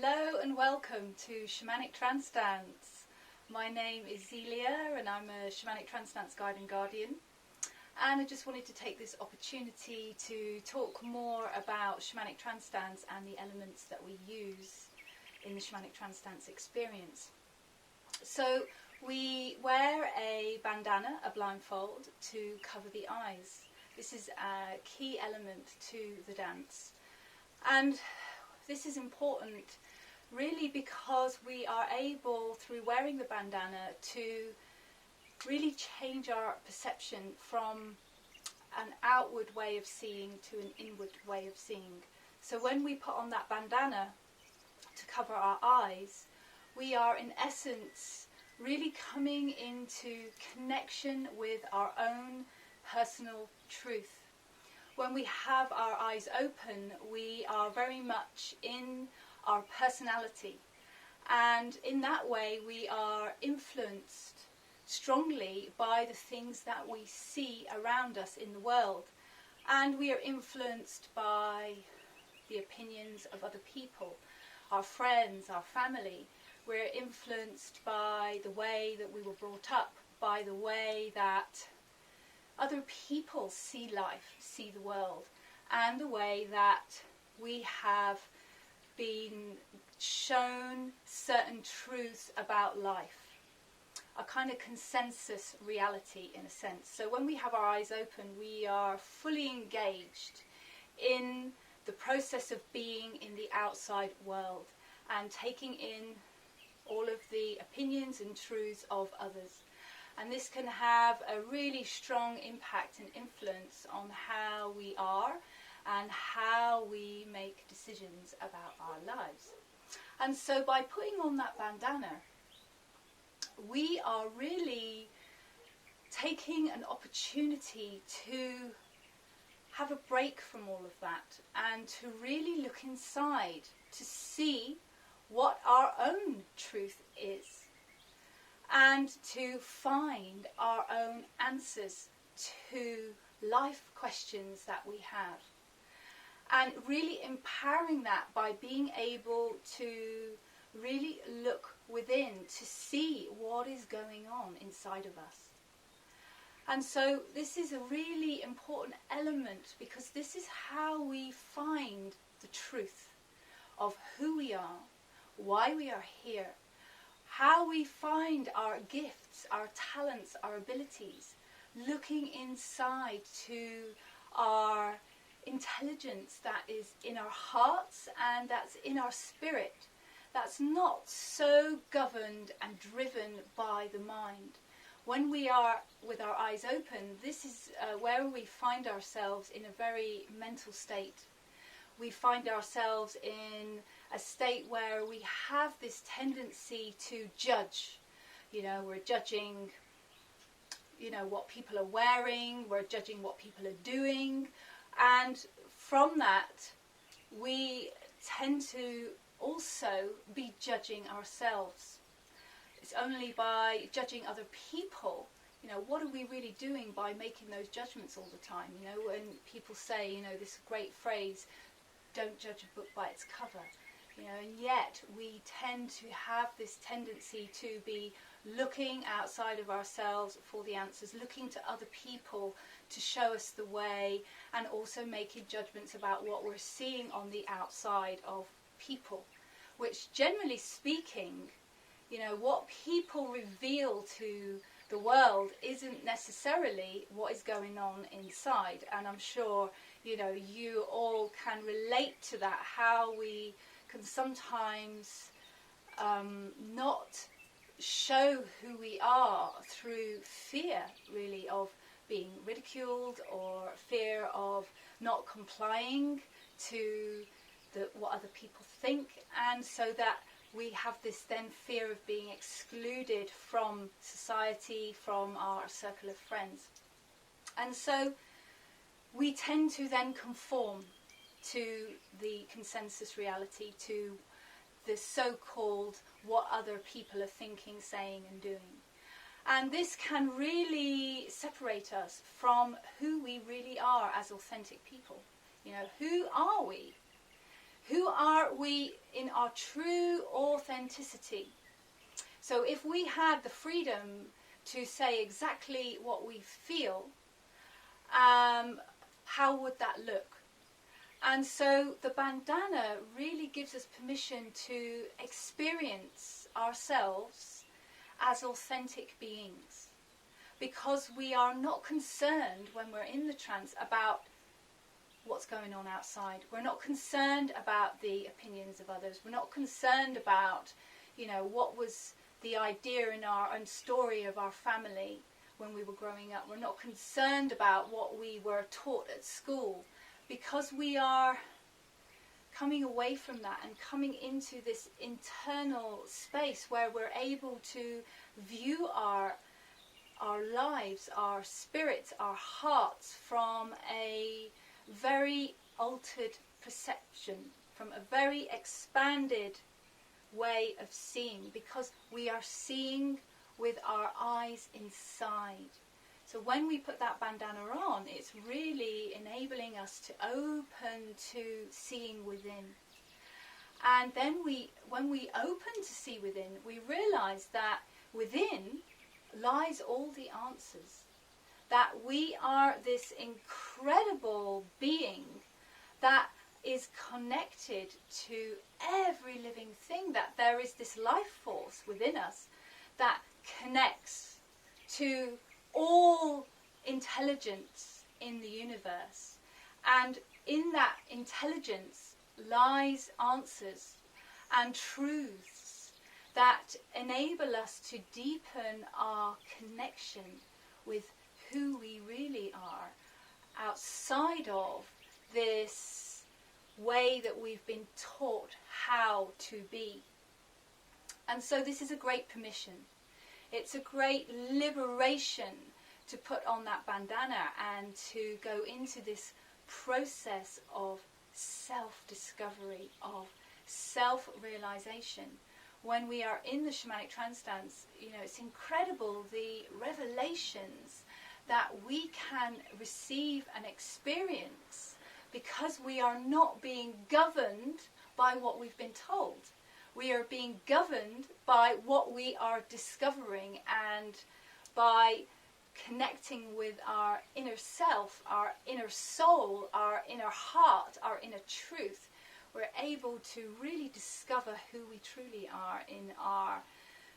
Hello and welcome to Shamanic Trance Dance. My name is Zelia and I'm a Shamanic Trance Dance guide and guardian. And I just wanted to take this opportunity to talk more about Shamanic Trance Dance and the elements that we use in the Shamanic Trance Dance experience. So we wear a bandana, a blindfold, to cover the eyes. This is a key element to the dance. And this is important really because we are able, through wearing the bandana, to really change our perception from an outward way of seeing to an inward way of seeing. So when we put on that bandana to cover our eyes, we are in essence really coming into connection with our own personal truth. When we have our eyes open, we are very much in our personality, and in that way we are influenced strongly by the things that we see around us in the world, and we are influenced by the opinions of other people, our friends, our family. We're influenced by the way that we were brought up, by the way that other people see life, see the world, and the way that we have been shown certain truths about life, a kind of consensus reality in a sense. So when we have our eyes open, we are fully engaged in the process of being in the outside world and taking in all of the opinions and truths of others. And this can have a really strong impact and influence on how we are and how we make decisions about our lives. And so by putting on that bandana, we are really taking an opportunity to have a break from all of that and to really look inside to see what our own truth is, and to find our own answers to life questions that we have. And really empowering that by being able to really look within to see what is going on inside of us. And so this is a really important element, because this is how we find the truth of who we are, why we are here, how we find our gifts, our talents, our abilities, looking inside to our intelligence that is in our hearts and that's in our spirit, that's not so governed and driven by the mind. When we are with our eyes open, this is where we find ourselves in a very mental state. We find ourselves in a state where we have this tendency to judge. We're judging, what people are wearing, we're judging what people are doing, and from that we tend to also be judging ourselves. It's only by judging other people, what are we really doing by making those judgments all the time? When people say, this great phrase, don't judge a book by its cover. And yet we tend to have this tendency to be looking outside of ourselves for the answers, looking to other people to show us the way, and also making judgments about what we're seeing on the outside of people, which generally speaking, what people reveal to the world isn't necessarily what is going on inside. And I'm sure, you all can relate to that, how we can sometimes not show who we are through fear, really, of being ridiculed or fear of not complying to what other people think, and so that we have this then fear of being excluded from society, from our circle of friends. And so we tend to then conform to the consensus reality, to the so-called what other people are thinking, saying and doing. And this can really separate us from who we really are as authentic people. Who are we? Who are we in our true authenticity? So if we had the freedom to say exactly what we feel, how would that look? And so the bandana really gives us permission to experience ourselves as authentic beings, because we are not concerned when we're in the trance about what's going on outside. We're not concerned about the opinions of others. We're not concerned about, what was the idea in our own story of our family when we were growing up. We're not concerned about what we were taught at school, because we are coming away from that and coming into this internal space where we're able to view our lives, our spirits, our hearts from a very altered perception, from a very expanded way of seeing, because we are seeing with our eyes inside. So when we put that bandana on, it's really enabling us to open to seeing within. And then when we open to see within, we realize that within lies all the answers. That we are this incredible being that is connected to every living thing, that there is this life force within us that connects to all intelligence in the universe. And in that intelligence lies answers and truths that enable us to deepen our connection with who we really are, outside of this way that we've been taught how to be. And so this is a great permission. It's a great liberation to put on that bandana and to go into this process of self-discovery, of self-realization. When we are in the Shamanic Trance Dance, it's incredible the revelations that we can receive and experience, because we are not being governed by what we've been told. We are being governed by what we are discovering, and by connecting with our inner self, our inner soul, our inner heart, our inner truth. We're able to really discover who we truly are in our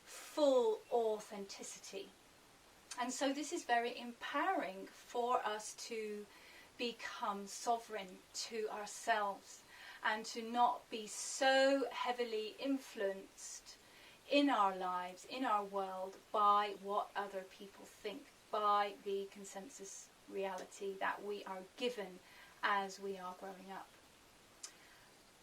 full authenticity. And so this is very empowering for us to become sovereign to ourselves, and to not be so heavily influenced in our lives, in our world, by what other people think, by the consensus reality that we are given as we are growing up.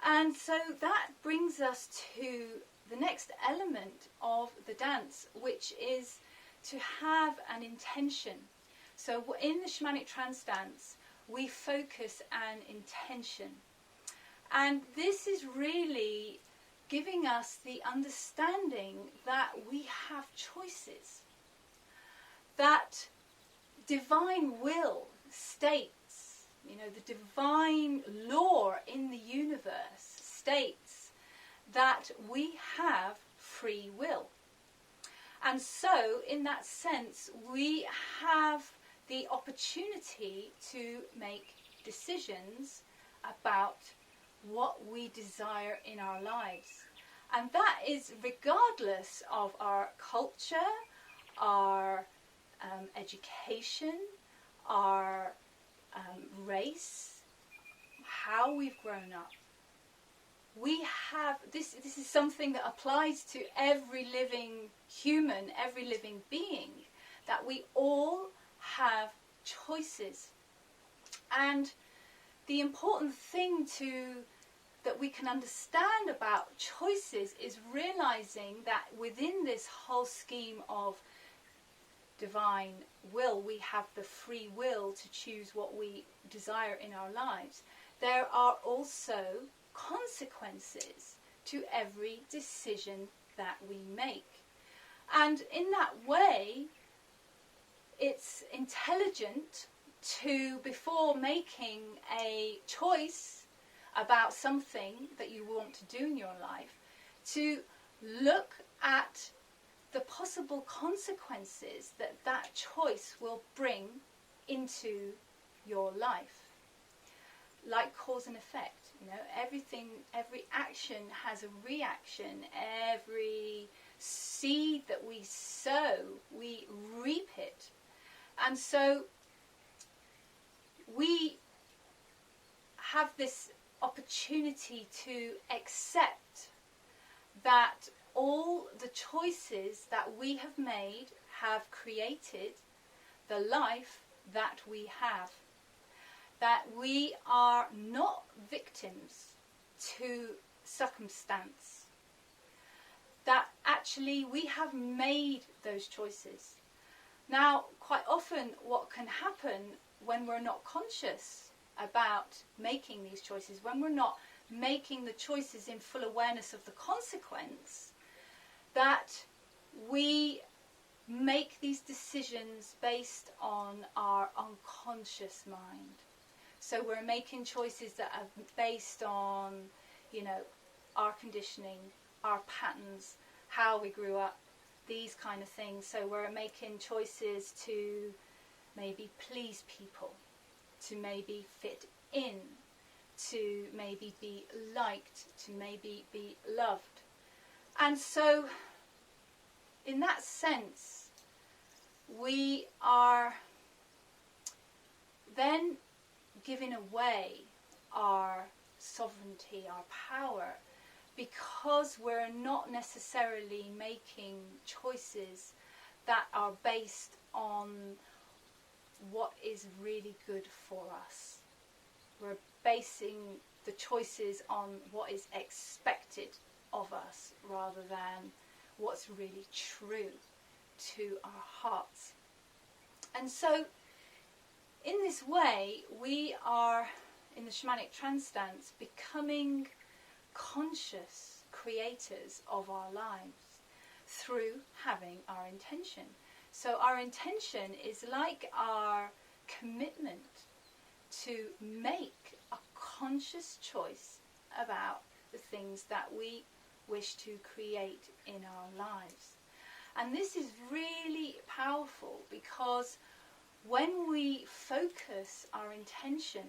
And so that brings us to the next element of the dance, which is to have an intention. So in the Shamanic Trance Dance, we focus an intention. And this is really giving us the understanding that we have choices. That divine will states, the divine law in the universe states that we have free will. And so, in that sense, we have the opportunity to make decisions about what we desire in our lives. And that is regardless of our culture, our education, our race, how we've grown up. We have, this is something that applies to every living human, every living being, that we all have choices. And the important thing that we can understand about choices is realizing that within this whole scheme of divine will, we have the free will to choose what we desire in our lives. There are also consequences to every decision that we make. And in that way, it's intelligent to, before making a choice about something that you want to do in your life, to look at the possible consequences that that choice will bring into your life. Like cause and effect, you know, every action has a reaction. Every seed that we sow, we reap it. And so we have this opportunity to accept that all the choices that we have made have created the life that we have. That we are not victims to circumstance. That actually we have made those choices. Now, quite often what can happen when we're not conscious about making these choices, when we're not making the choices in full awareness of the consequence, that we make these decisions based on our unconscious mind. So we're making choices that are based on, you know, our conditioning, our patterns, how we grew up, these kind of things. So we're making choices to maybe please people, to maybe fit in, to maybe be liked, to maybe be loved. And so in that sense, we are then giving away our sovereignty, our power, because we're not necessarily making choices that are based on what is really good for us. We're basing the choices on what is expected of us rather than what's really true to our hearts. And so in this way, we are, in the Shamanic Trance Dance, becoming conscious creators of our lives through having our intention. So our intention is like our commitment to make a conscious choice about the things that we wish to create in our lives. And this is really powerful because when we focus our intention,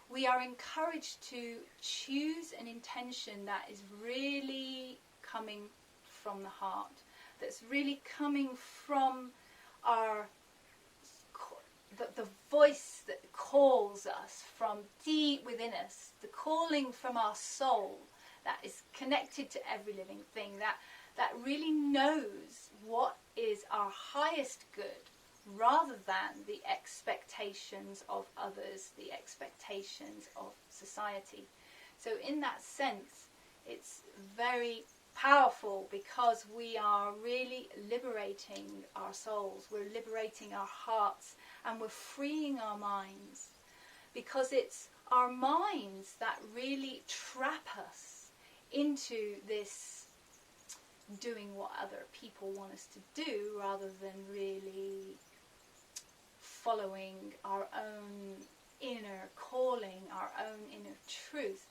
we are encouraged to choose an intention that is really coming from the heart, that's really coming from our the voice that calls us from deep within us, the calling from our soul that is connected to every living thing, that really knows what is our highest good, rather than the expectations of others, the expectations of society. So in that sense, it's very powerful because we are really liberating our souls, we're liberating our hearts, and we're freeing our minds, because it's our minds that really trap us into this doing what other people want us to do rather than really following our own inner calling, our own inner truth.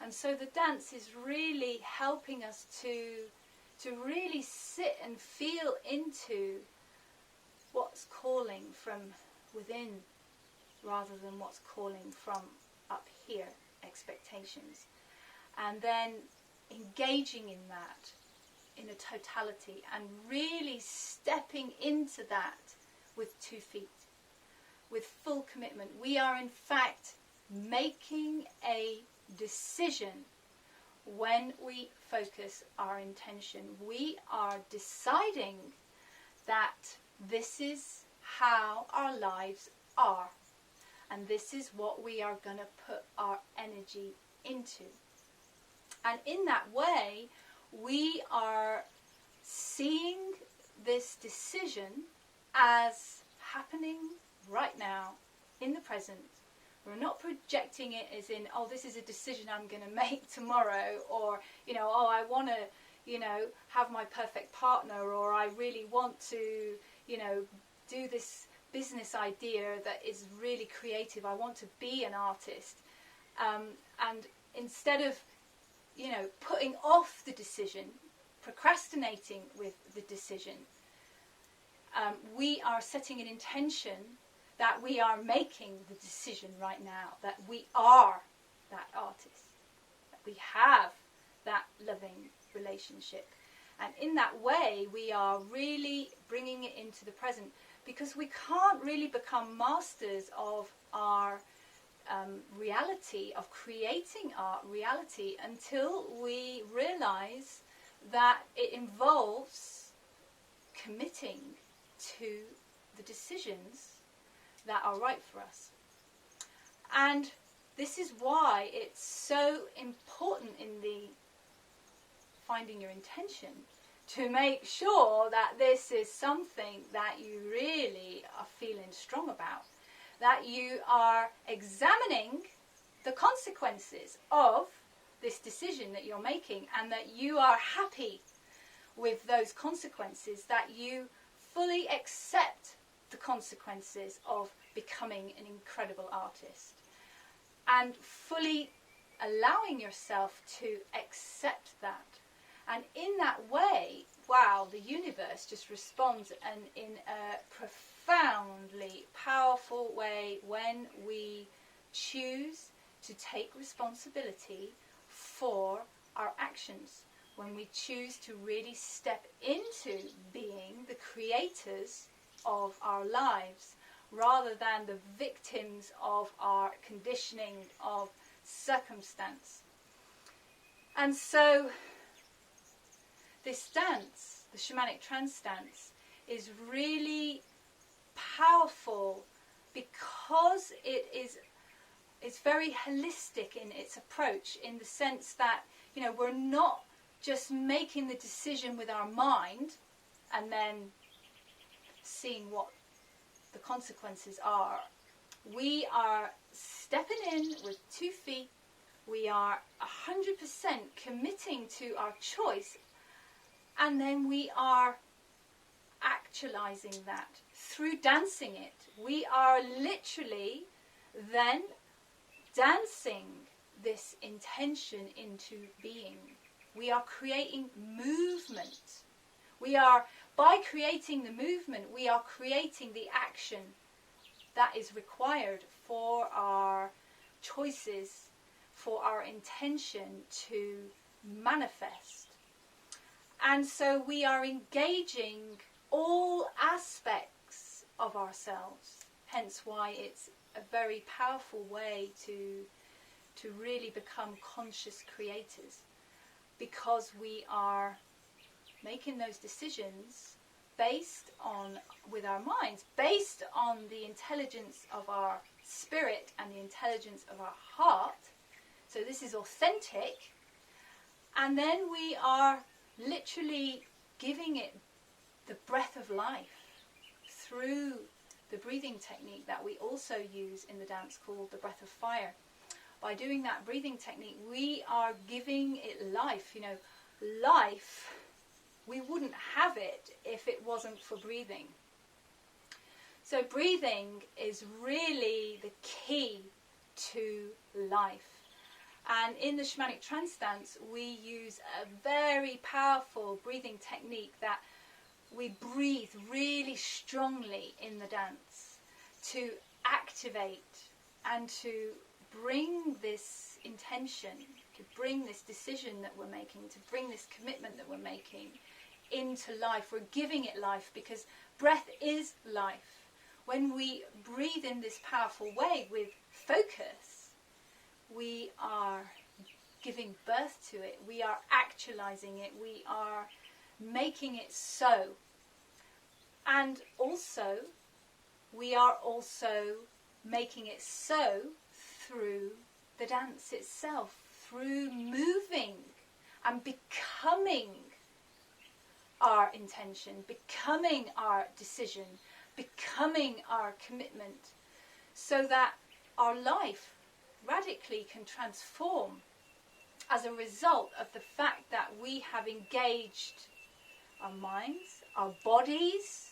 And so the dance is really helping us to really sit and feel into what's calling from within rather than what's calling from up here, expectations. And then engaging in that in a totality and really stepping into that with 2 feet, with full commitment. We are in fact making a decision when we focus our intention. We are deciding that this is how our lives are, and this is what we are going to put our energy into. And in that way, we are seeing this decision as happening right now, in the present. We're not projecting it as in, oh, this is a decision I'm going to make tomorrow, or, you know, oh, I want to, you know, have my perfect partner, or I really want to, you know, do this business idea that is really creative. I want to be an artist. And instead of, putting off the decision, procrastinating with the decision, we are setting an intention that we are making the decision right now, that we are that artist, that we have that loving relationship. And in that way, we are really bringing it into the present, because we can't really become masters of our reality, of creating our reality, until we realize that it involves committing to the decisions that are right for us. And this is why it's so important in the finding your intention to make sure that this is something that you really are feeling strong about, that you are examining the consequences of this decision that you're making, and that you are happy with those consequences, that you fully accept the consequences of becoming an incredible artist, and fully allowing yourself to accept that. And in that way, wow, the universe just responds, and in a profoundly powerful way, when we choose to take responsibility for our actions, when we choose to really step into being the creators of our lives, rather than the victims of our conditioning, of circumstance. And so this dance, the Shamanic Trance Dance, is really powerful because it's very holistic in its approach, in the sense that, we're not just making the decision with our mind and then seeing what the consequences are. We are stepping in with 2 feet. We are 100% committing to our choice, and then we are actualizing that through dancing it. We are literally then dancing this intention into being. We are creating movement. By creating the movement, we are creating the action that is required for our choices, for our intention to manifest. And so we are engaging all aspects of ourselves, hence why it's a very powerful way to really become conscious creators, because we are making those decisions with our minds, based on the intelligence of our spirit and the intelligence of our heart. So this is authentic, and then we are literally giving it the breath of life through the breathing technique that we also use in the dance, called the breath of fire. By doing that breathing technique, we are giving it life. Life, we wouldn't have it if it wasn't for breathing. So breathing is really the key to life. And in the Shamanic Trance Dance, we use a very powerful breathing technique that we breathe really strongly in the dance to activate and to bring this intention, to bring this decision that we're making, to bring this commitment that we're making into life. We're giving it life, because breath is life. When we breathe in this powerful way with focus, we are giving birth to it. We are actualizing it. We are making it so. And also, we are also making it so through the dance itself, through moving and becoming our intention, becoming our decision, becoming our commitment, so that our life radically can transform as a result of the fact that we have engaged our minds, our bodies,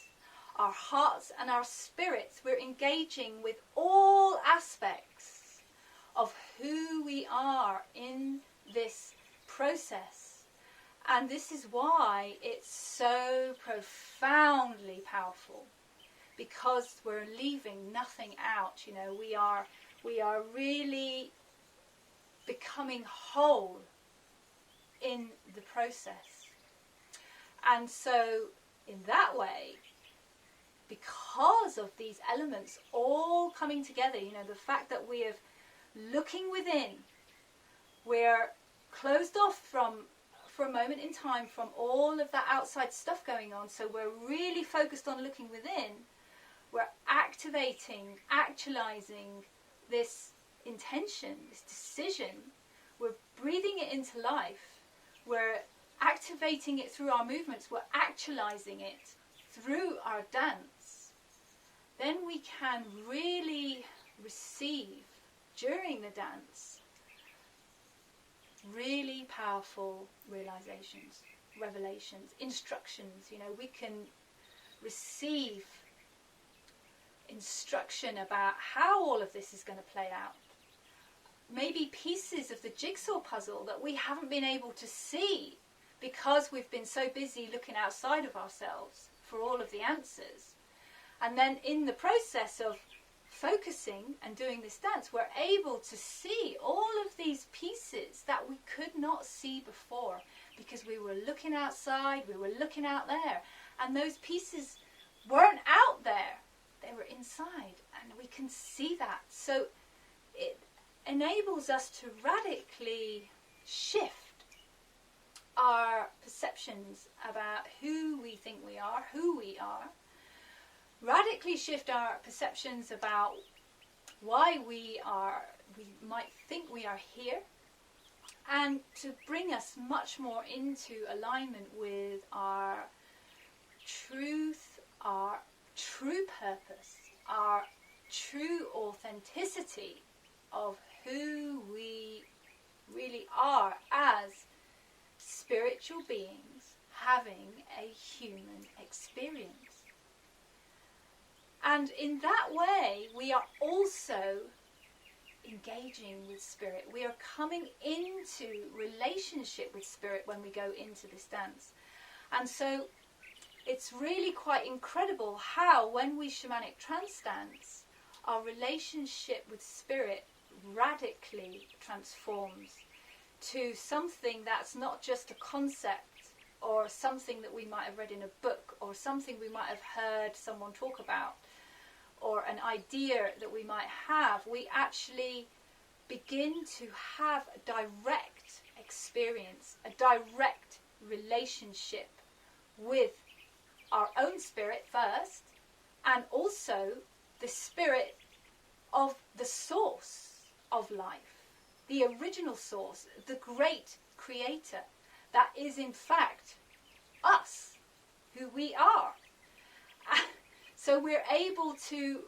our hearts and our spirits. We're engaging with all aspects of who we are in this process. And this is why it's so profoundly powerful, because we're leaving nothing out. You know, we are really becoming whole in the process. And so in that way, because of these elements all coming together, you know, the fact that we are looking within, we're closed off for a moment in time from all of that outside stuff going on, so we're really focused on looking within, we're activating, actualizing this intention, this decision, we're breathing it into life, we're activating it through our movements, we're actualizing it through our dance, then we can really receive during the dance really powerful realizations, revelations, instructions. You know, we can receive instruction about how all of this is going to play out. Maybe pieces of the jigsaw puzzle that we haven't been able to see because we've been so busy looking outside of ourselves for all of the answers. And then in the process of focusing and doing this dance, we're able to see all of these pieces that we could not see before because we were looking outside, we were looking out there, and those pieces weren't out there, they were inside, and we can see that. So it enables us to radically shift our perceptions about who we think we are, radically shift our perceptions about why we might think we are here, and to bring us much more into alignment with our truth, our true purpose, our true authenticity of who we really are as spiritual beings having a human experience. And in that way, we are also engaging with spirit. We are coming into relationship with spirit when we go into this dance. And so it's really quite incredible how, when we shamanic trance dance, our relationship with spirit radically transforms to something that's not just a concept or something that we might have read in a book or something we might have heard someone talk about or an idea that we might have. We actually begin to have a direct experience, a direct relationship with our own spirit first, and also the spirit of the source of life, the original source, the great creator that is in fact us, who we are. So we're able to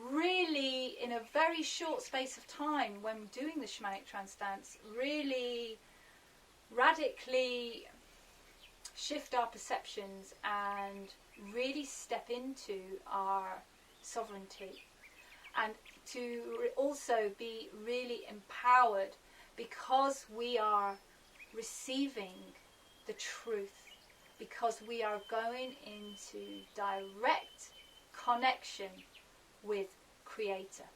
really, in a very short space of time when doing the shamanic trance dance, really radically shift our perceptions and really step into our sovereignty, and to also be really empowered because we are receiving the truth, because we are going into direct connection with Creator,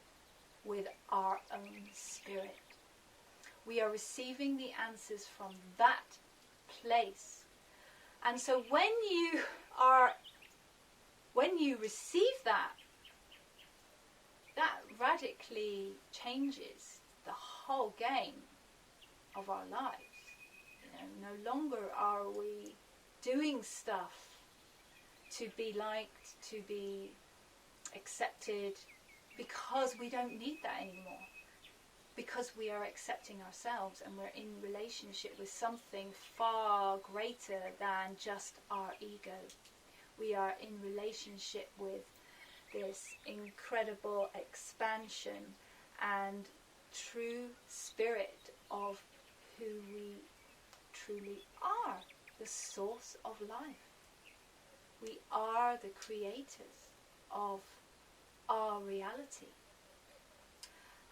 with our own spirit. We are receiving the answers from that place. And so when you receive that, that radically changes the whole game of our lives. You know, no longer are we doing stuff to be liked, to be accepted, because we don't need that anymore. Because we are accepting ourselves and we're in relationship with something far greater than just our ego. We are in relationship with this incredible expansion and true spirit of who we truly are, the source of life. We are the creators of our reality.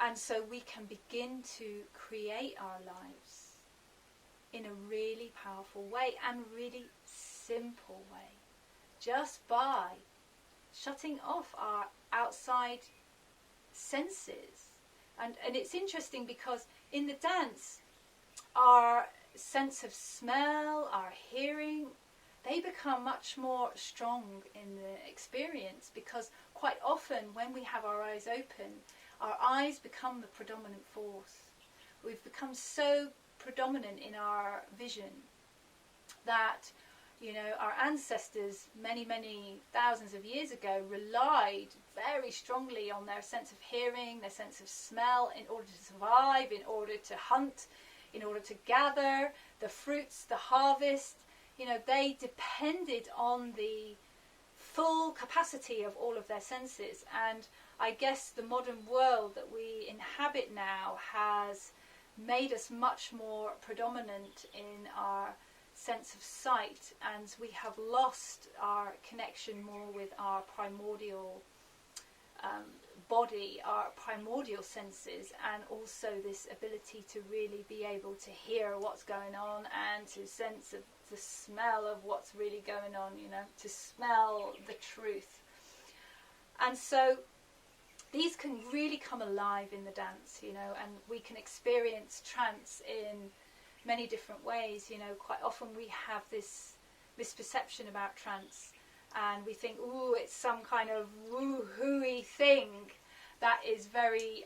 And so we can begin to create our lives in a really powerful way and really simple way, just by shutting off our outside senses. And it's interesting because in the dance, our sense of smell, our hearing, they become much more strong in the experience, because quite often when we have our eyes open, our eyes become the predominant force. We've become so predominant in our vision that, you know, our ancestors many, many thousands of years ago relied very strongly on their sense of hearing, their sense of smell, in order to survive, in order to hunt, in order to gather the fruits, the harvest. You know, they depended on the full capacity of all of their senses. And I guess the modern world that we inhabit now has made us much more predominant in our sense of sight, and we have lost our connection more with our primordial body, our primordial senses, and also this ability to really be able to hear what's going on and to sense the smell of what's really going on, you know, to smell the truth. And so these can really come alive in the dance, you know, and we can experience trance in many different ways. You know, quite often we have this misperception about trance, and we think, ooh, it's some kind of woo-hooey thing that is very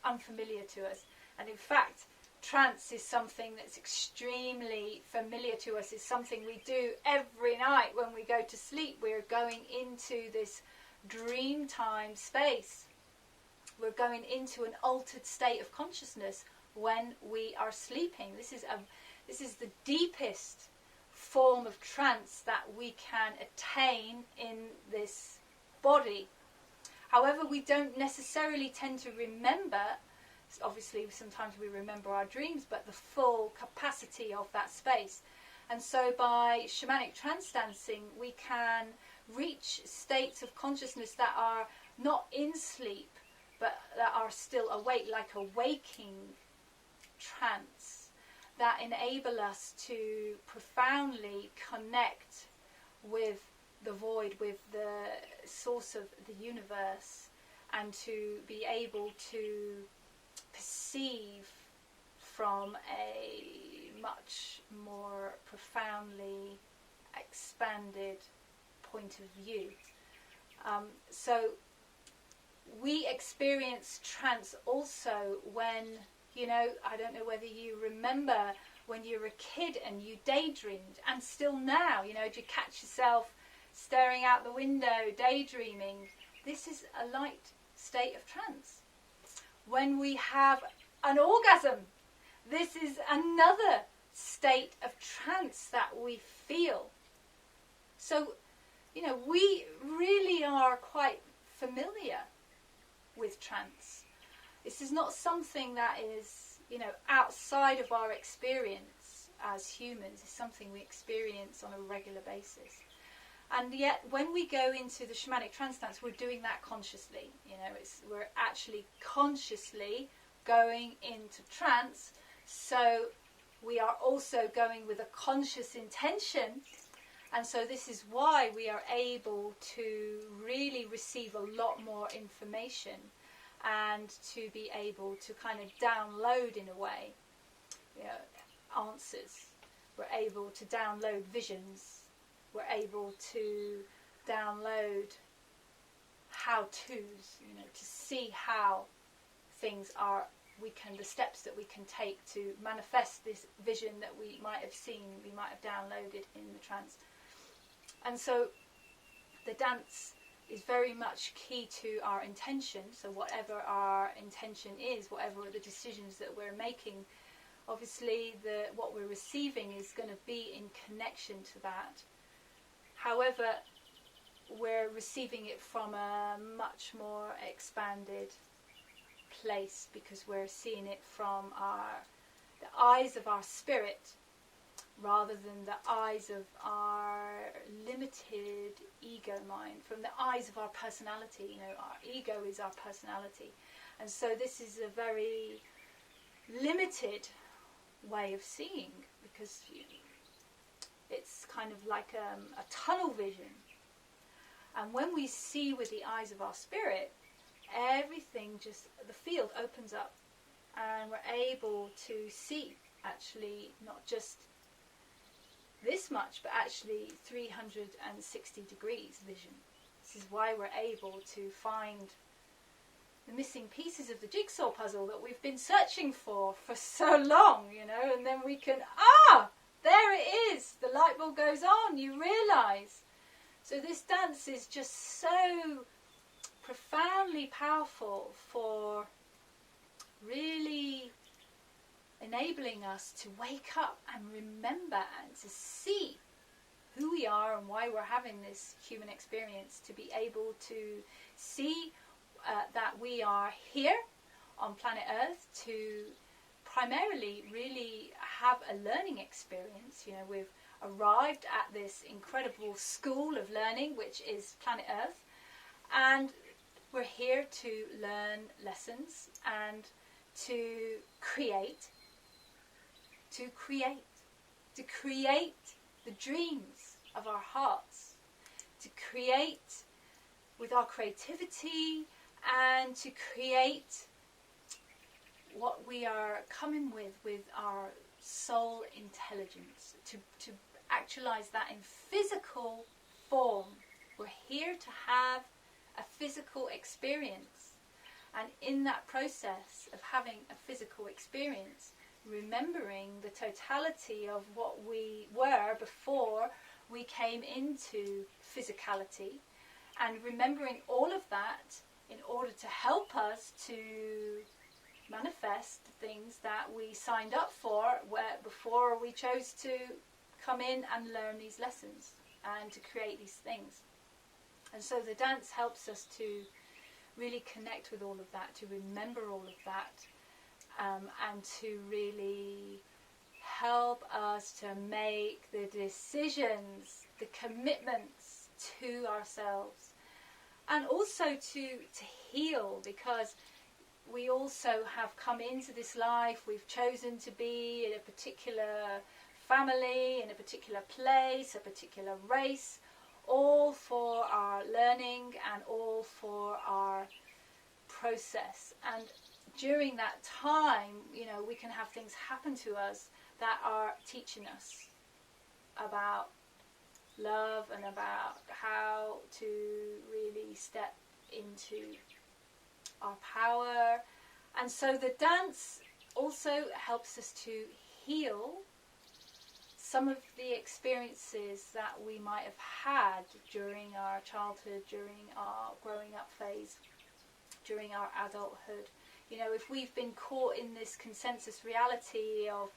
unfamiliar to us. And in fact, trance is something that's extremely familiar to us. It's something we do every night when we go to sleep. We're going into this dream time space. We're going into an altered state of consciousness when we are sleeping. This is the deepest form of trance that we can attain in this body. However, we don't necessarily tend to remember, obviously sometimes we remember our dreams, but the full capacity of that space. And so by shamanic trance dancing, we can reach states of consciousness that are not in sleep, but that are still awake, like a waking trance, that enable us to profoundly connect with the void, with the source of the universe, and to be able to perceive from a much more profoundly expanded point of view. So we experience trance also when, you know, I don't know whether you remember when you were a kid and you daydreamed, and still now, you know, do you catch yourself staring out the window, daydreaming? This is a light state of trance. When we have an orgasm, this is another state of trance that we feel. So, you know, we really are quite familiar with trance. This is not something that is, you know, outside of our experience as humans. It's something we experience on a regular basis. And yet, when we go into the shamanic trance dance, we're doing that consciously. You know, we're actually consciously going into trance. So we are also going with a conscious intention. And so this is why we are able to really receive a lot more information, and to be able to kind of download, in a way, you know, answers. We're able to download visions. We're able to download how-tos, you know, to see how things are, the steps that we can take to manifest this vision that we might have seen, we might have downloaded in the trance. And so the dance is very much key to our intention. So whatever our intention is, whatever the decisions that we're making, obviously what we're receiving is going to be in connection to that. However, we're receiving it from a much more expanded place, because we're seeing it from the eyes of our spirit, rather than the eyes of our limited ego mind, from the eyes of our personality. You know, our ego is our personality. And so this is a very limited way of seeing, because it's kind of like a tunnel vision. And when we see with the eyes of our spirit, everything just, the field opens up, and we're able to see actually not just this much, but actually 360 degrees vision. This is why we're able to find the missing pieces of the jigsaw puzzle that we've been searching for so long, and then we can, there it is, the light bulb goes on, you realise. So this dance is just so profoundly powerful for really enabling us to wake up and remember and to see who we are and why we're having this human experience, to be able to see that we are here on planet Earth to primarily really have a learning experience. We've arrived at this incredible school of learning, which is planet Earth, and we're here to learn lessons and to create the dreams of our hearts, to create with our creativity, and to create what we are coming with our soul intelligence, to actualize that in physical form. We're here to have a physical experience, and in that process of having a physical experience, remembering the totality of what we were before we came into physicality, and remembering all of that in order to help us to manifest things that we signed up for before we chose to come in and learn these lessons and to create these things. And so the dance helps us to really connect with all of that, to remember all of that, and to really help us to make the decisions, the commitments to ourselves, and also to heal, because we also have come into this life, we've chosen to be in a particular family, in a particular place, a particular race, all for our learning and all for our process. And during that time, we can have things happen to us that are teaching us about love and about how to really step into our power. And so the dance also helps us to heal some of the experiences that we might have had during our childhood, during our growing up phase, during our adulthood. If we've been caught in this consensus reality of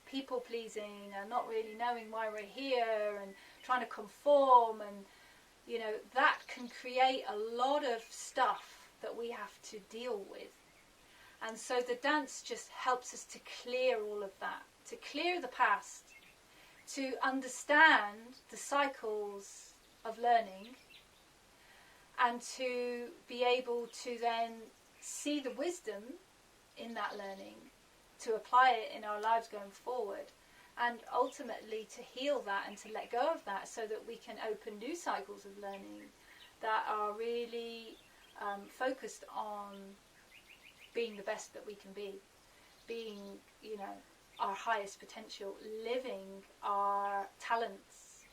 people pleasing and not really knowing why we're here and trying to conform, and that can create a lot of stuff that we have to deal with. And so the dance just helps us to clear all of that, to clear the past, to understand the cycles of learning, and to be able to then see the wisdom in that learning, to apply it in our lives going forward, and ultimately to heal that and to let go of that, so that we can open new cycles of learning that are really focused on being the best that we can be, being, our highest potential, living our talents,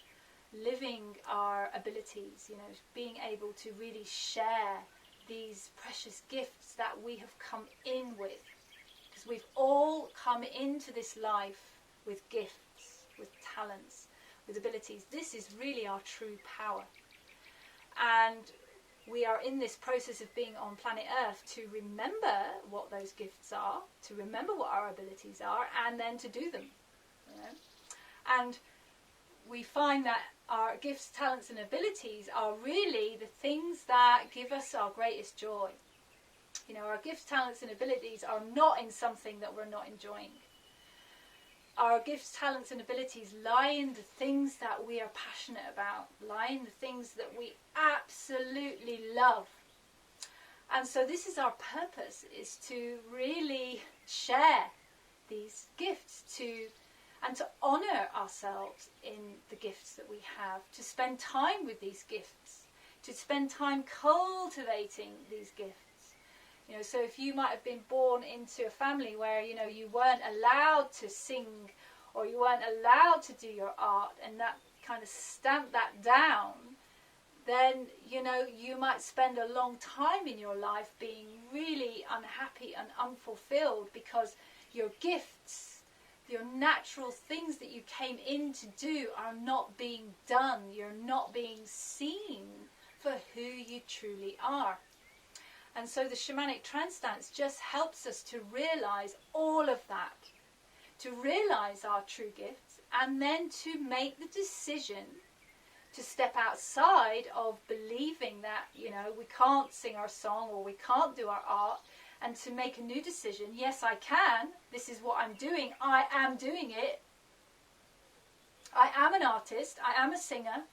living our abilities, being able to really share these precious gifts that we have come in with. Because we've all come into this life with gifts, with talents, with abilities. This is really our true power. And we are in this process of being on planet Earth to remember what those gifts are, to remember what our abilities are, and then to do them. And we find that our gifts, talents and abilities are really the things that give us our greatest joy. Our gifts, talents and abilities are not in something that we're not enjoying. Our gifts, talents and abilities lie in the things that we are passionate about, lie in the things that we absolutely love. And so this is our purpose, is to really share these gifts, and to honour ourselves in the gifts that we have, to spend time with these gifts, to spend time cultivating these gifts. You know, so if you might have been born into a family where, you know, you weren't allowed to sing, or you weren't allowed to do your art, and that kind of stamped that down, then, you know, you might spend a long time in your life being really unhappy and unfulfilled, because your gifts, your natural things that you came in to do, are not being done. You're not being seen for who you truly are. And so the Shamanic Trance Dance just helps us to realise all of that, to realise our true gifts, and then to make the decision to step outside of believing that, you know, we can't sing our song or we can't do our art, and to make a new decision. Yes, I can. This is what I'm doing. I am doing it. I am an artist. I am a singer.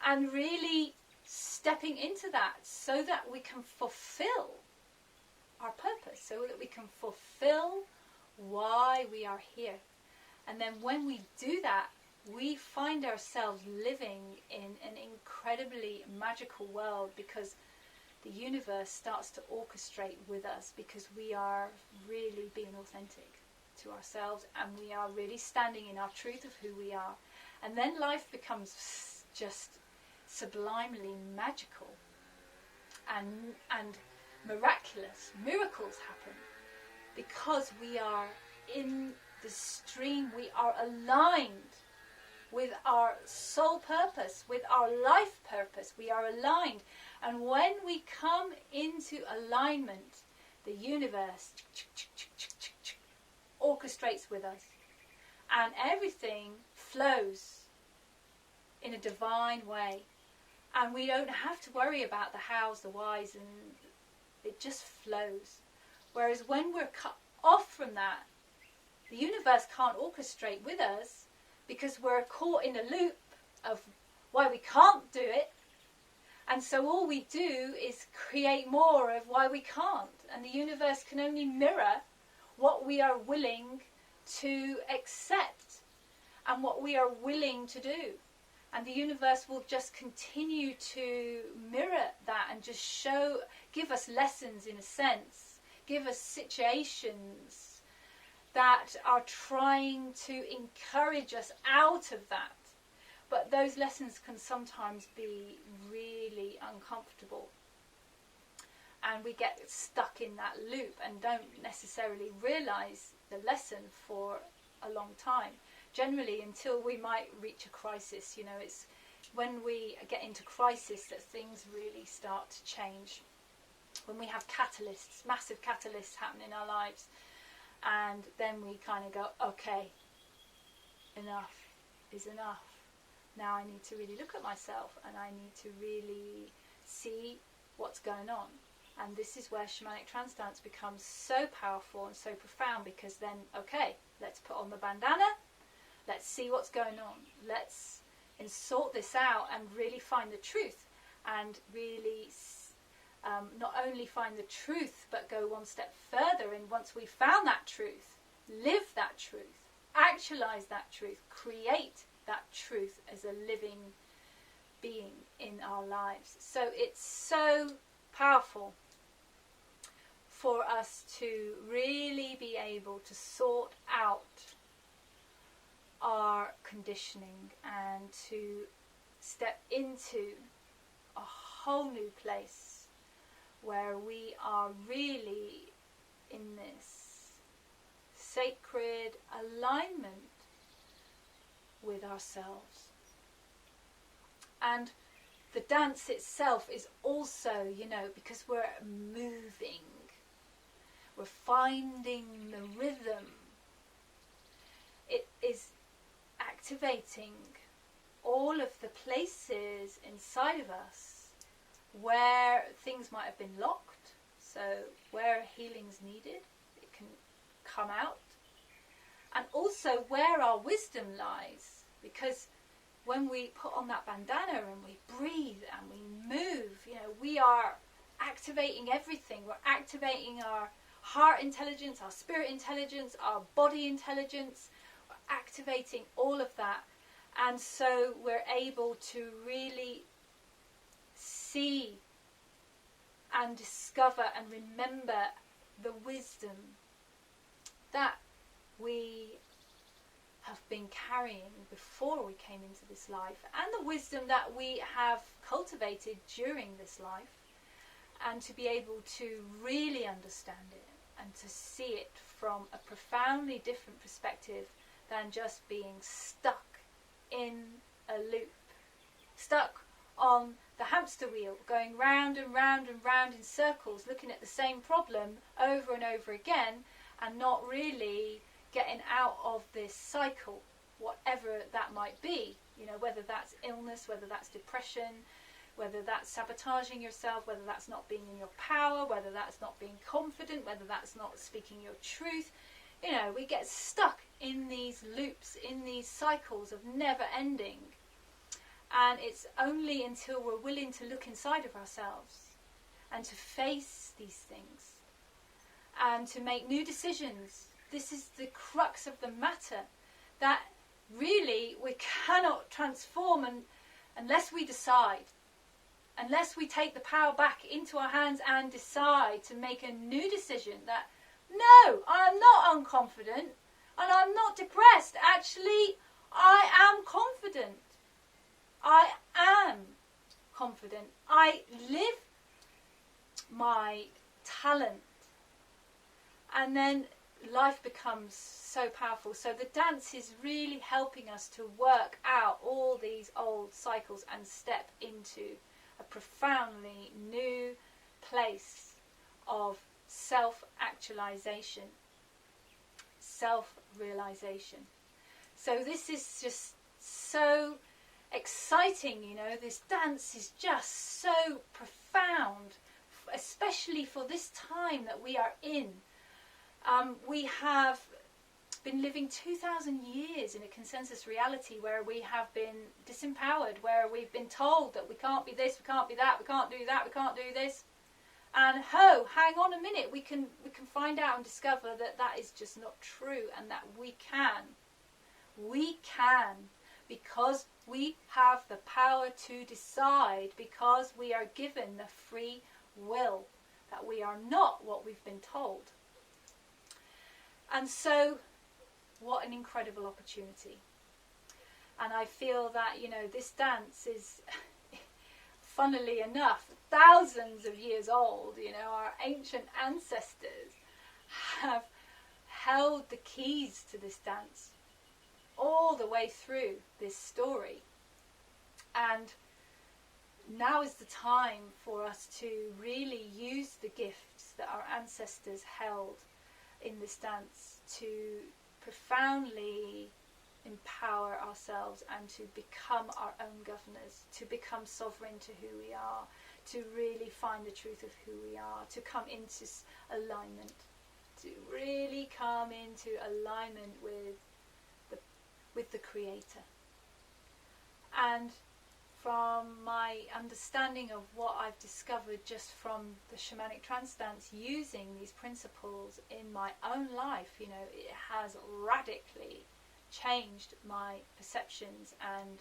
And really stepping into that so that we can fulfill our purpose, so that we can fulfill why we are here. And then when we do that, we find ourselves living in an incredibly magical world, because the universe starts to orchestrate with us, because we are really being authentic to ourselves, and we are really standing in our truth of who we are. And then life becomes just sublimely magical and miraculous. Miracles happen because we are in the stream. We are aligned with our soul purpose, with our life purpose. We are aligned. And when we come into alignment, the universe orchestrates with us, and everything flows in a divine way. And we don't have to worry about the hows, the whys, and it just flows. Whereas when we're cut off from that, the universe can't orchestrate with us, because we're caught in a loop of why we can't do it. And so all we do is create more of why we can't. And the universe can only mirror what we are willing to accept and what we are willing to do. And the universe will just continue to mirror that and just give us lessons, in a sense, give us situations that are trying to encourage us out of that. But those lessons can sometimes be really uncomfortable, and we get stuck in that loop and don't necessarily realise the lesson for a long time. Generally, until we might reach a crisis. You know, it's when we get into crisis that things really start to change. When we have catalysts, massive catalysts happen in our lives, and then we kind of go, okay, enough is enough. Now I need to really look at myself, and I need to really see what's going on. And this is where Shamanic Trance Dance becomes so powerful and so profound, because then, okay, let's put on the bandana, let's see what's going on, let's sort this out and really find the truth, and really not only find the truth, but go one step further. And once we found that truth, live that truth, actualize that truth, create that truth as a living being in our lives. So it's so powerful for us to really be able to sort out our conditioning and to step into a whole new place where we are really in this sacred alignment with ourselves. And the dance itself is also, you know, because we're moving, we're finding the rhythm, it is activating all of the places inside of us where things might have been locked. So where healing's needed, it can come out. And also where our wisdom lies, because when we put on that bandana and we breathe and we move, you know, we are activating everything. We're activating our heart intelligence, our spirit intelligence, our body intelligence. We're activating all of that. And so we're able to really see and discover and remember the wisdom that we have been carrying before we came into this life, and the wisdom that we have cultivated during this life, and to be able to really understand it and to see it from a profoundly different perspective than just being stuck in a loop, stuck on the hamster wheel, going round and round and round in circles, looking at the same problem over and over again, and not really getting out of this cycle, whatever that might be. You know, whether that's illness, whether that's depression, whether that's sabotaging yourself, whether that's not being in your power, whether that's not being confident, whether that's not speaking your truth. You know, we get stuck in these loops, in these cycles of never ending. And it's only until we're willing to look inside of ourselves and to face these things and to make new decisions. This is the crux of the matter, that really we cannot transform unless we decide, unless we take the power back into our hands and decide to make a new decision that, no, I'm not unconfident and I'm not depressed. Actually, I am confident. I am confident. I live my talent. And then life becomes so powerful. So the dance is really helping us to work out all these old cycles and step into a profoundly new place of self-actualization, self-realization. So this is just so exciting, you know. This dance is just so profound, especially for this time that we are in. We have been living 2,000 years in a consensus reality where we have been disempowered, where we've been told that we can't be this, we can't be that, we can't do that, we can't do this. And hang on a minute, we can find out and discover that that is just not true, and that we can, because we have the power to decide, because we are given the free will, that we are not what we've been told. And so, what an incredible opportunity. And I feel that, you know, this dance is, funnily enough, thousands of years old. You know, our ancient ancestors have held the keys to this dance all the way through this story. And now is the time for us to really use the gifts that our ancestors held in this dance to profoundly empower ourselves and to become our own governors, to become sovereign to who we are, to really find the truth of who we are, to come into alignment, to really come into alignment with the Creator. And from my understanding of what I've discovered just from the Shamanic Trance Dance, using these principles in my own life, you know, it has radically changed my perceptions and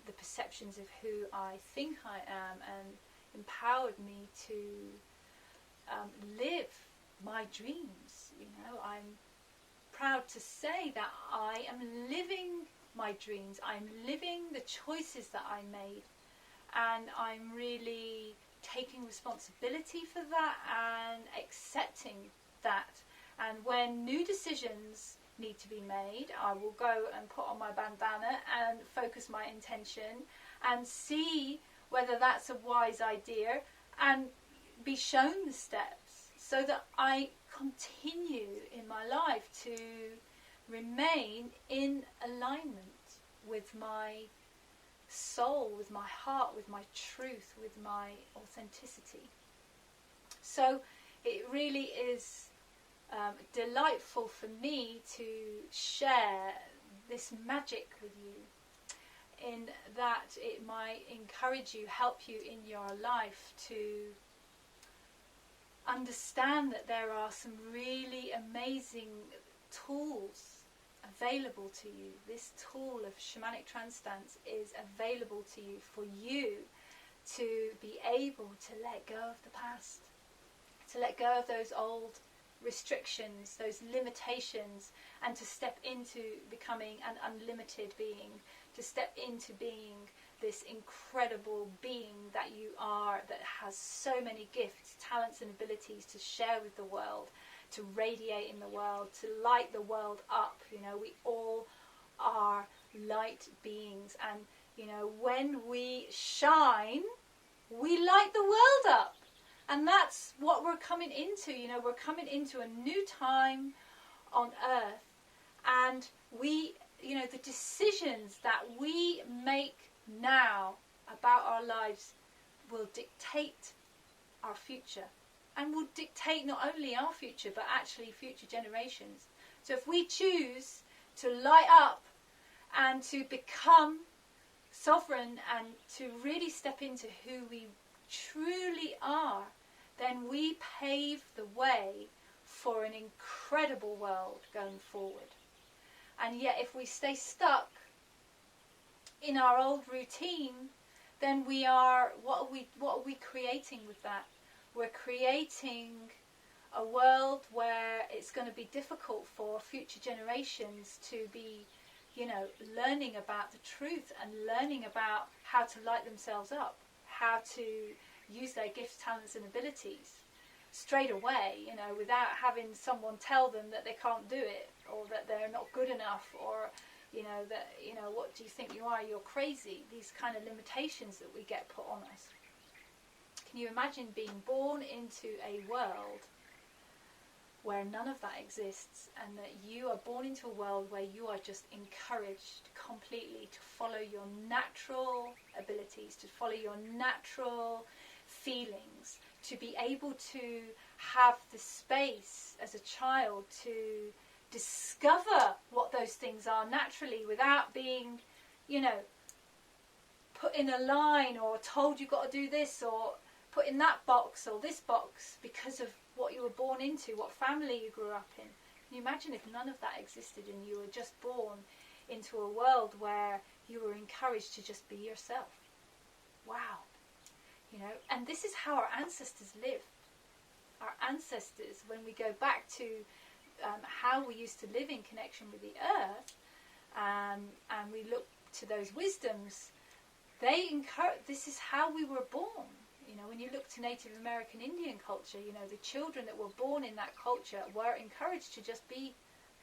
the perceptions of who I think I am, and empowered me to live my dreams. You know, I'm proud to say that I am living my dreams. I'm living the choices that I made, and I'm really taking responsibility for that and accepting that. And when new decisions need to be made, I will go and put on my bandana and focus my intention and see whether that's a wise idea and be shown the steps, so that I continue in my life to remain in alignment with my soul, with my heart, with my truth, with my authenticity. So it really is delightful for me to share this magic with you, in that it might encourage you, help you in your life to understand that there are some really amazing tools available to you. This tool of shamanic trance dance is available to you for you to be able to let go of the past, to let go of those old restrictions, those limitations, and to step into becoming an unlimited being, to step into being this incredible being that you are, that has so many gifts, talents and abilities to share with the world, to radiate in the world, to light the world up. You know, we all are light beings, and you know, when we shine, we light the world up. And that's what we're coming into. You know, we're coming into a new time on earth, and we, you know, the decisions that we make now about our lives will dictate our future, and will dictate not only our future but actually future generations. So if we choose to light up and to become sovereign and to really step into who we truly are, then we pave the way for an incredible world going forward. And yet if we stay stuck in our old routine, then we are, what are we creating with that? We're creating a world where it's going to be difficult for future generations to be, you know, learning about the truth and learning about how to light themselves up, how to use their gifts, talents and abilities straight away, you know, without having someone tell them that they can't do it, or that they're not good enough, or you know, that, you know, what do you think you are, you're crazy. These kind of limitations that we get put on us. Can you imagine being born into a world where none of that exists, and that you are born into a world where you are just encouraged completely to follow your natural abilities, to follow your natural feelings, to be able to have the space as a child to discover what those things are naturally without being, you know, put in a line or told you've got to do this or put in that box or this box because of what you were born into, what family you grew up in. Can you imagine if none of that existed and you were just born into a world where you were encouraged to just be yourself? Wow. You know, and this is how our ancestors lived. Our ancestors, when we go back to how we used to live in connection with the earth, and we look to those wisdoms, they encourage, this is how we were born. You know, when you look to Native American Indian culture, you know, the children that were born in that culture were encouraged to just be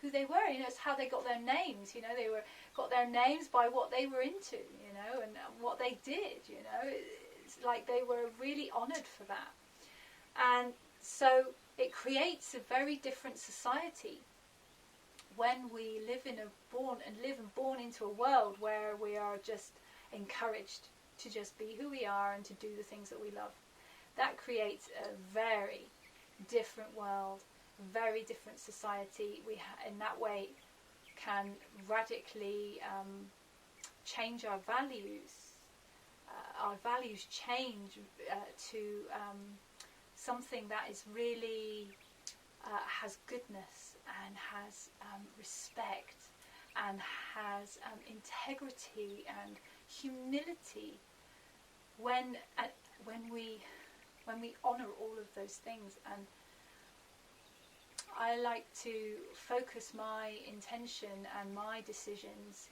who they were. You know, it's how they got their names. You know, they got their names by what they were into, you know, and what they did, you know. It's like they were really honoured for that. And so it creates a very different society when we live born into a world where we are just encouraged to just be who we are and to do the things that we love. That creates a very different world, very different society. We in that way can radically change our values. Our values change to something that is really has goodness and has respect and has integrity and humility. When we honour all of those things, and I like to focus my intention and my decisions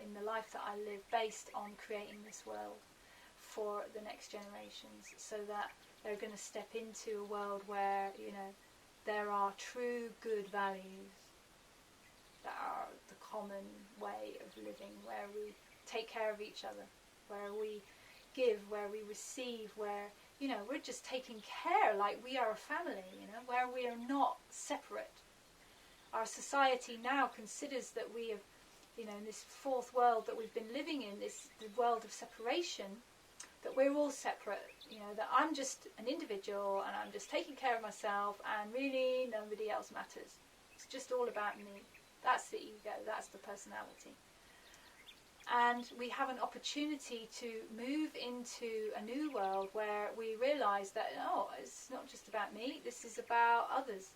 in the life that I live based on creating this world for the next generations, so that they're going to step into a world where, you know, there are true good values that are the common way of living, where we take care of each other, where we give, where we receive, where, you know, we're just taking care like we are a family, you know, where we are not separate. Our society now considers that we have, you know, in this fourth world that we've been living in, the world of separation, that we're all separate, you know, that I'm just an individual and I'm just taking care of myself and really nobody else matters. It's just all about me. That's the ego, that's the personality. And we have an opportunity to move into a new world where we realise that, oh, it's not just about me, this is about others.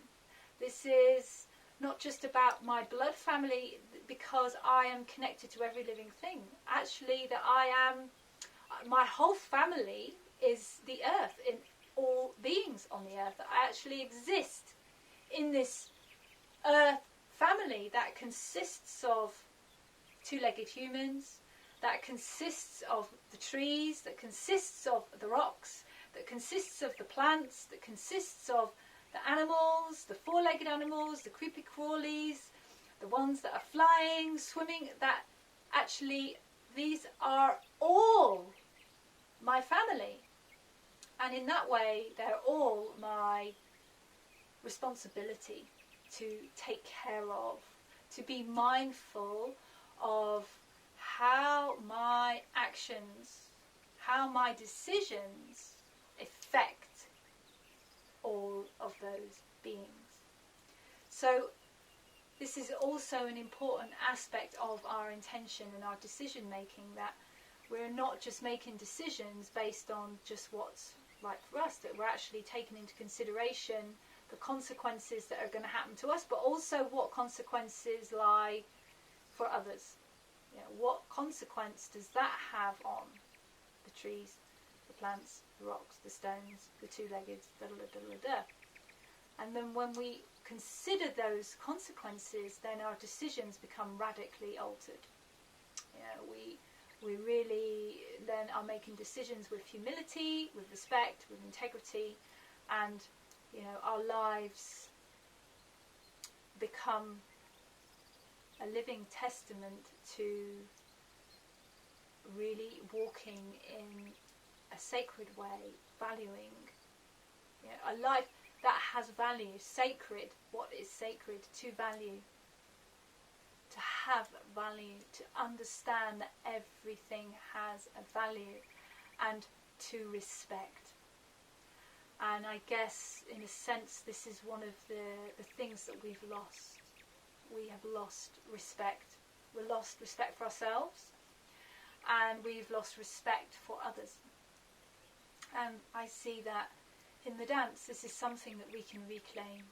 This is not just about my blood family, because I am connected to every living thing. Actually, that my whole family is the earth, in all beings on the earth. I actually exist in this earth family that consists of two-legged humans, that consists of the trees, that consists of the rocks, that consists of the plants, that consists of the animals, the four-legged animals, the creepy crawlies, the ones that are flying, swimming, that actually these are all my family. And in that way, they're all my responsibility to take care of, to be mindful of how my actions, how my decisions affect all of those beings. So this is also an important aspect of our intention and our decision making, that we're not just making decisions based on just what's right for us, that we're actually taking into consideration the consequences that are going to happen to us, but also what consequences lie for others. You know, what consequence does that have on the trees, the plants, the rocks, the stones, the two-legged, and then when we consider those consequences, then our decisions become radically altered. You know, we really then are making decisions with humility, with respect, with integrity, and you know, our lives become a living testament to really walking in a sacred way, valuing, you know, a life that has value, sacred, what is sacred, to value, to have value, to understand that everything has a value, and to respect. And I guess, in a sense, this is one of the things that we've lost. We have lost respect. We've lost respect for ourselves, and we've lost respect for others. And I see that in the dance, this is something that we can reclaim.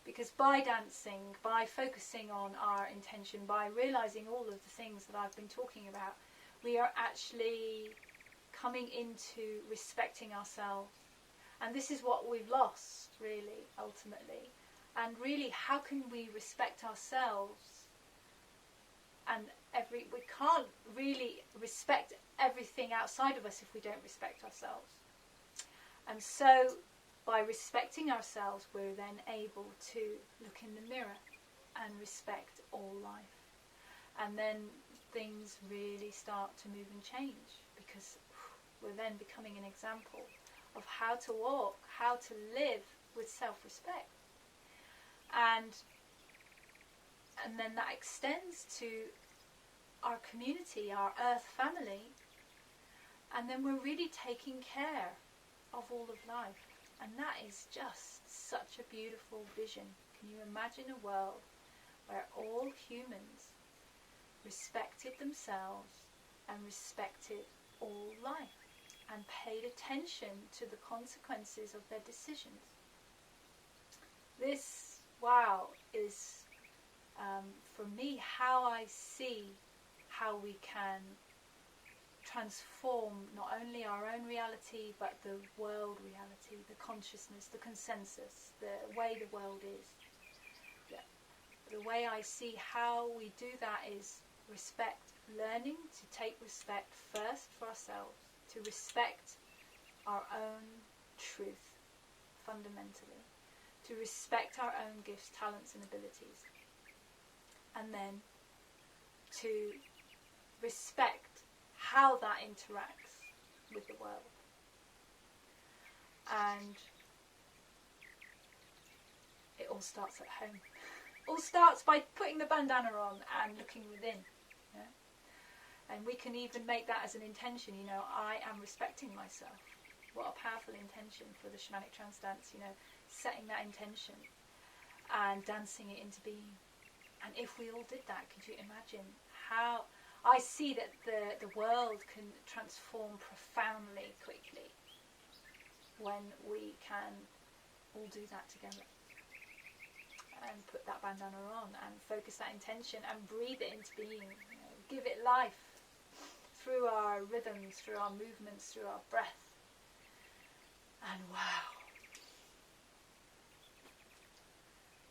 Because by dancing, by focusing on our intention, by realising all of the things that I've been talking about, we are actually coming into respecting ourselves. And this is what we've lost, really, ultimately. And really, how can we respect ourselves? And we can't really respect everything outside of us if we don't respect ourselves. And so, by respecting ourselves, we're then able to look in the mirror and respect all life. And then things really start to move and change, because we're then becoming an example of how to walk, how to live with self-respect. And then that extends to our community, our earth family. And then we're really taking care of all of life. And that is just such a beautiful vision. Can you imagine a world where all humans respected themselves and respected all life, and paid attention to the consequences of their decisions? This, wow, is for me how I see how we can transform not only our own reality, but the world reality, the consciousness, the consensus, the way the world is. The way I see how we do that is respect, learning to take respect first for ourselves, to respect our own truth fundamentally, to respect our own gifts, talents and abilities, and then to respect how that interacts with the world. And it all starts at home. All starts by putting the bandana on and looking within. Yeah? And we can even make that as an intention, you know, I am respecting myself. What a powerful intention for the Shamanic Trance Dance, you know, setting that intention and dancing it into being. And if we all did that, could you imagine how I see that the world can transform profoundly quickly when we can all do that together and put that bandana on and focus that intention and breathe it into being, you know, give it life through our rhythms, through our movements, through our breath. And wow,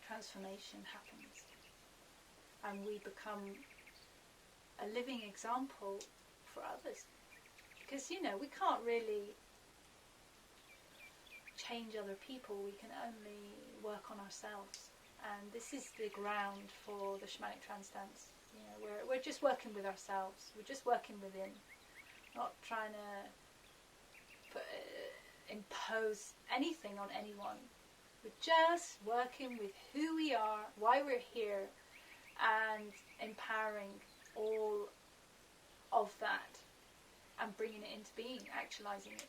transformation happens and we become a living example for others, because, you know, we can't really change other people, we can only work on ourselves. And this is the ground for the Shamanic Trance Dance. You know, we're just working with ourselves, we're just working within, not trying to impose anything on anyone. We're just working with who we are, why we're here, and empowering all of that and bringing it into being, actualizing it.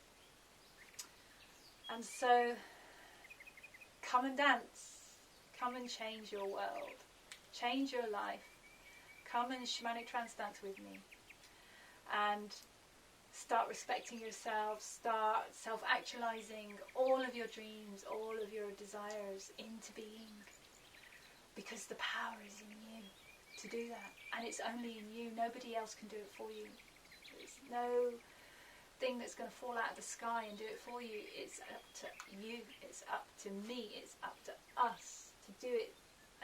And so, come and dance, come and change your world, change your life, come and Shamanic Trance Dance with me, and start respecting yourself, start self-actualizing all of your dreams, all of your desires into being, because the power is in you to do that, and it's only in you. Nobody else can do it for you. There's no thing that's going to fall out of the sky and do it for you. It's up to you, it's up to me, it's up to us to do it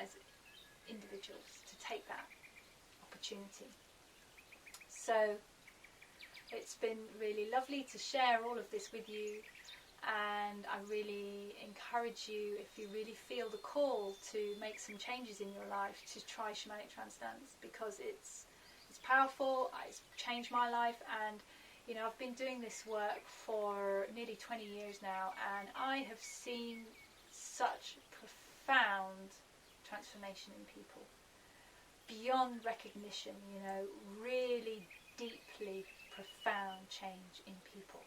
as individuals, to take that opportunity. So it's been really lovely to share all of this with you, and I really encourage you, if you really feel the call to make some changes in your life, to try Shamanic Trance Dance, because it's powerful. It's changed my life, and you know, I've been doing this work for nearly 20 years now, and I have seen such profound transformation in people, beyond recognition, you know, really deeply profound change in people.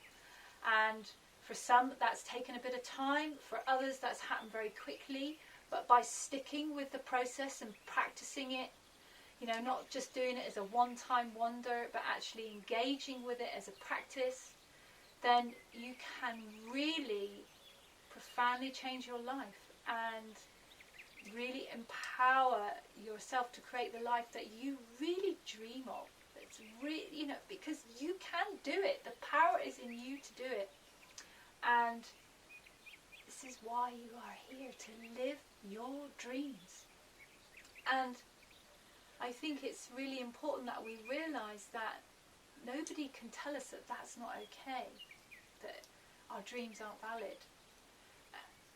And for some that's taken a bit of time, for others that's happened very quickly, but by sticking with the process and practicing it, you know, not just doing it as a one-time wonder, but actually engaging with it as a practice, then you can really profoundly change your life and really empower yourself to create the life that you really dream of. It's really, you know, because you can do it. The power is in you to do it. And this is why you are here, to live your dreams. And I think it's really important that we realise that nobody can tell us that that's not okay, that our dreams aren't valid.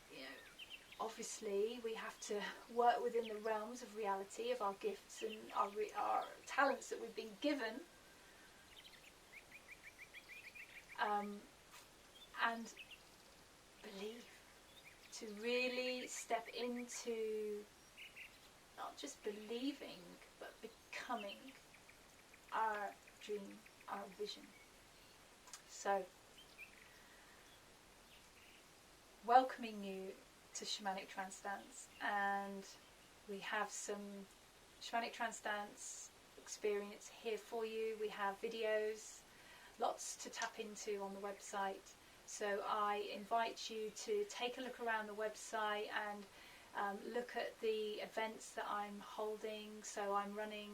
You know, obviously we have to work within the realms of reality, of our gifts and our talents that we've been given, and believe, to really step into not just believing, but becoming our dream, our vision. So, welcoming you to Shamanic Trance Dance, and we have some Shamanic Trance Dance experience here for you. We have videos, lots to tap into on the website. So I invite you to take a look around the website and look at the events that I'm holding. So I'm running,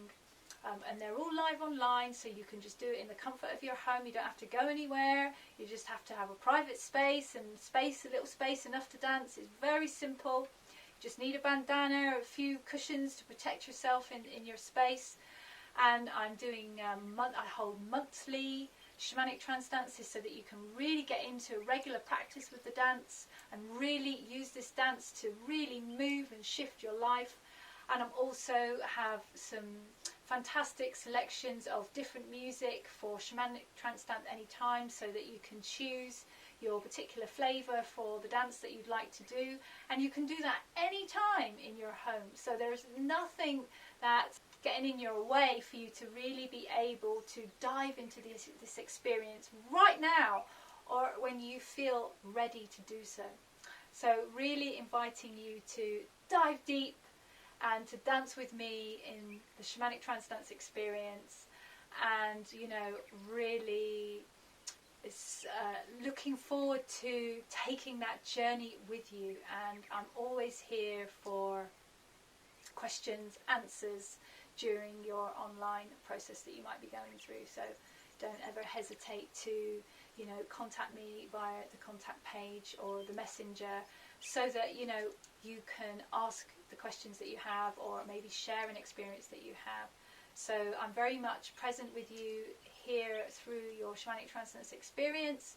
and they're all live online, so you can just do it in the comfort of your home. You don't have to go anywhere. You just have to have a private space, and a little space enough to dance. It's very simple. You just need a bandana, a few cushions to protect yourself in your space. And I'm doing, I hold monthly Shamanic Trance Dances, so that you can really get into a regular practice with the dance and really use this dance to really move and shift your life. And I also have some fantastic selections of different music for Shamanic Trance Dance anytime, so that you can choose your particular flavour for the dance that you'd like to do, and you can do that anytime in your home. So there's nothing that's getting in your way for you to really be able to dive into this experience right now, or when you feel ready to do so. So really inviting you to dive deep and to dance with me in the Shamanic Trance Dance experience. and really is looking forward to taking that journey with you. And I'm always here for questions, answers during your online process that you might be going through. So don't ever hesitate to contact me via the contact page or the messenger, so that you can ask the questions that you have, or maybe share an experience that you have. So I'm very much present with you here through your Shamanic Trance Dance experience,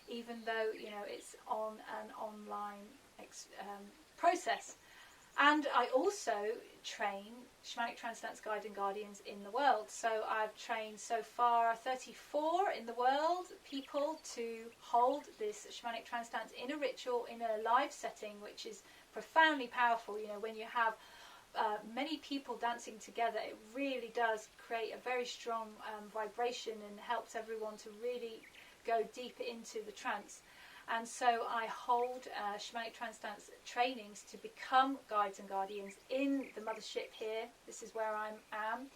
even though it's on an online process. And I also train Shamanic Trance Dance Guide and Guardians in the world. So I've trained so far 34 in the world people to hold this Shamanic Trance Dance in a ritual, in a live setting, which is profoundly powerful. When you have many people dancing together, it really does create a very strong vibration and helps everyone to really go deeper into the trance. And so I hold Shamanic Trance Dance trainings to become guides and guardians in the mothership here. This is where I am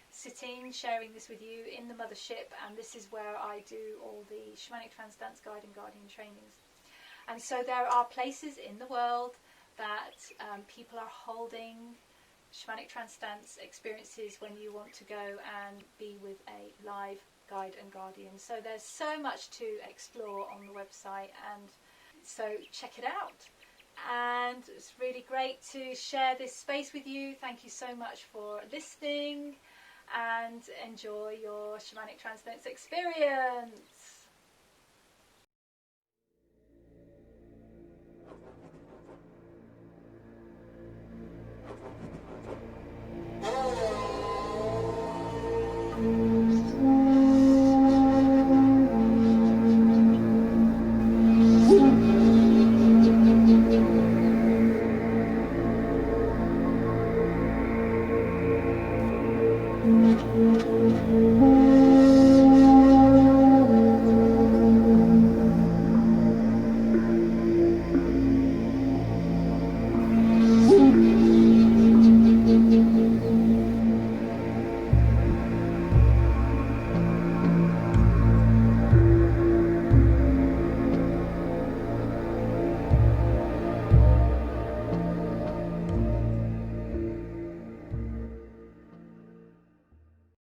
sitting, sharing this with you in the mothership, and this is where I do all the Shamanic Trance Dance Guide and Guardian trainings. And so there are places in the world that people are holding Shamanic Trance Dance experiences when you want to go and be with a live guide and guardian. So there's so much to explore on the website, and so check it out. And it's really great to share this space with you. Thank you so much for listening, and enjoy your Shamanic Trance Dance experience.